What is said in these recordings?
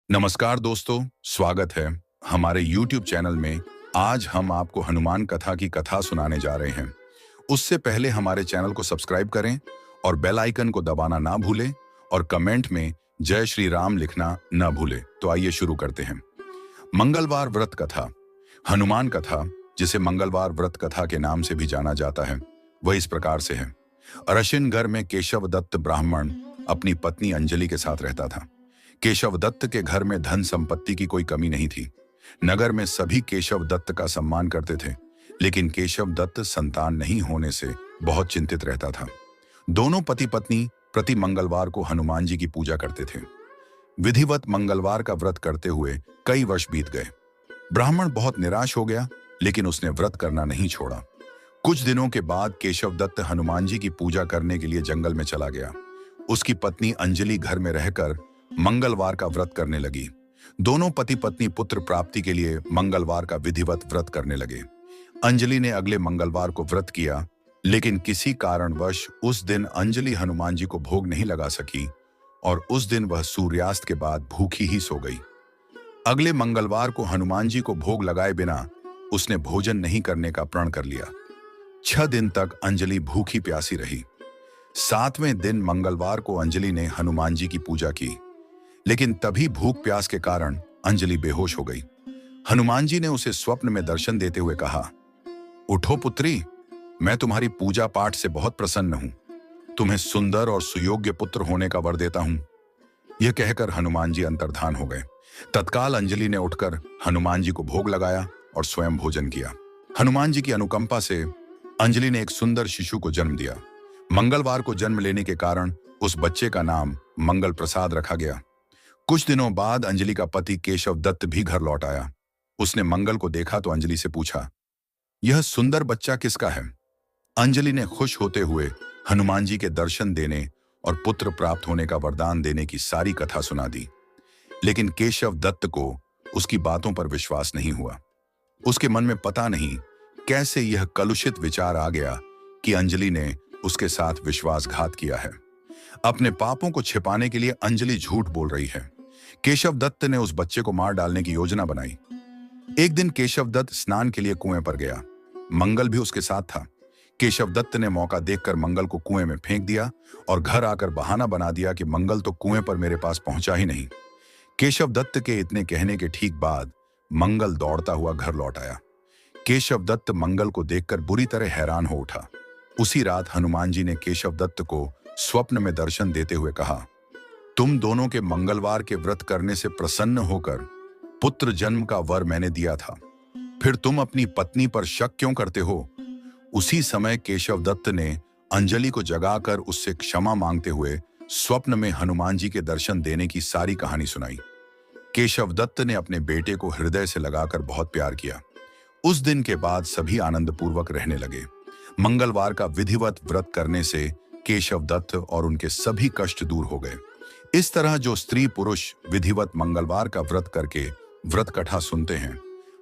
नमस्कार दोस्तों, स्वागत है हमारे YouTube चैनल में। आज हम आपको हनुमान कथा की कथा सुनाने जा रहे हैं। उससे पहले हमारे चैनल को सब्सक्राइब करें और बेल आइकन को दबाना ना भूलें और कमेंट में जय श्री राम लिखना ना भूलें। तो आइए शुरू करते हैं। मंगलवार व्रत कथा। हनुमान कथा, जिसे मंगलवार व्रत कथा के नाम से भी जाना जाता है, वह इस प्रकार से है। अरशिनगर में केशव दत्त ब्राह्मण अपनी पत्नी अंजलि के साथ रहता था। केशव दत्त के घर में धन संपत्ति की कोई कमी नहीं थी। नगर में सभी केशव दत्त का सम्मान करते थे, लेकिन केशव दत्त संतान नहीं होने से बहुत चिंतित रहता था। दोनों पति पत्नी प्रति मंगलवार को हनुमान जी की पूजा करते थे। विधिवत मंगलवार का व्रत करते हुए कई वर्ष बीत गए। ब्राह्मण बहुत निराश हो गया, लेकिन उसने व्रत करना नहीं छोड़ा। कुछ दिनों के बाद केशव दत्त हनुमान जी की पूजा करने के लिए जंगल में चला गया। उसकी पत्नी अंजलि घर में रहकर मंगलवार का व्रत करने लगी। दोनों पति पत्नी पुत्र प्राप्ति के लिए मंगलवार का विधिवत व्रत करने लगे। अंजलि ने अगले मंगलवार को व्रत किया, लेकिन किसी कारणवश उस दिन अंजलि हनुमान जी को भोग नहीं लगा सकी और उस दिन वह सूर्यास्त के बाद भूखी ही सो गई। अगले मंगलवार को हनुमान जी को भोग लगाए बिना उसने भोजन नहीं करने का प्रण कर लिया। 6 दिन तक अंजलि भूखी प्यासी रही। 7वें दिन मंगलवार को अंजलि ने हनुमान जी की पूजा की, लेकिन तभी भूख प्यास के कारण अंजलि बेहोश हो गई। हनुमान जी ने उसे स्वप्न में दर्शन देते हुए कहा, उठो पुत्री, मैं तुम्हारी पूजा पाठ से बहुत प्रसन्न हूं। तुम्हें सुंदर और सुयोग्य पुत्र होने का वर देता हूं। यह कहकर हनुमान जी अंतर्धान हो गए। तत्काल अंजलि ने उठकर हनुमान जी को भोग लगाया और स्वयं भोजन किया। हनुमान जी की अनुकंपा से अंजलि ने एक सुंदर शिशु को जन्म दिया। मंगलवार को जन्म लेने के कारण उस बच्चे का नाम मंगल प्रसाद रखा गया। कुछ दिनों बाद अंजलि का पति केशव दत्त भी घर लौट आया। उसने मंगल को देखा तो अंजलि से पूछा, यह सुंदर बच्चा किसका है? अंजलि ने खुश होते हुए हनुमान जी के दर्शन देने और पुत्र प्राप्त होने का वरदान देने की सारी कथा सुना दी। लेकिन केशव दत्त को उसकी बातों पर विश्वास नहीं हुआ। उसके मन में पता नहीं कैसे यह कलुषित विचार आ गया कि अंजलि ने उसके साथ विश्वासघात किया है। अपने पापों को छिपाने के लिए अंजलि झूठ बोल रही है। केशव दत्त ने उस बच्चे को मार डालने की योजना बनाई। एक दिन केशव दत्त स्नान के लिए कुएं पर गया। मंगल भी उसके साथ था। केशव दत्त ने मौका देखकर मंगल को कुएं में फेंक दिया और घर आकर बहाना बना दिया कि मंगल तो कुएं पर मेरे पास पहुंचा ही नहीं। केशव दत्त के इतने कहने के ठीक बाद मंगल दौड़ता हुआ घर लौट आया। केशव दत्त मंगल को देखकर बुरी तरह हैरान हो उठा। उसी रात हनुमान जी ने केशव दत्त को स्वप्न में दर्शन देते हुए कहा, तुम दोनों के मंगलवार के व्रत करने से प्रसन्न होकर पुत्र जन्म का वर मैंने दिया था, फिर तुम अपनी पत्नी पर शक क्यों करते हो? उसी समय केशव दत्त ने अंजलि को जगाकर उससे क्षमा मांगते हुए स्वप्न में हनुमान जी के दर्शन देने की सारी कहानी सुनाई। केशव दत्त ने अपने बेटे को हृदय से लगाकर बहुत प्यार किया। उस दिन के बाद सभी आनंदपूर्वक रहने लगे। मंगलवार का विधिवत व्रत करने से केशव दत्त और उनके सभी कष्ट दूर हो गए। इस तरह जो स्त्री पुरुष विधिवत मंगलवार का व्रत करके व्रत कथा सुनते हैं,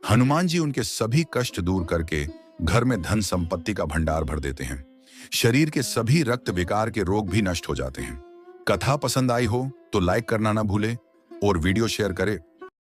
हनुमान जी उनके सभी कष्ट दूर करके घर में धन संपत्ति का भंडार भर देते हैं। शरीर के सभी रक्त विकार के रोग भी नष्ट हो जाते हैं। कथा पसंद आई हो तो लाइक करना ना भूले और वीडियो शेयर करें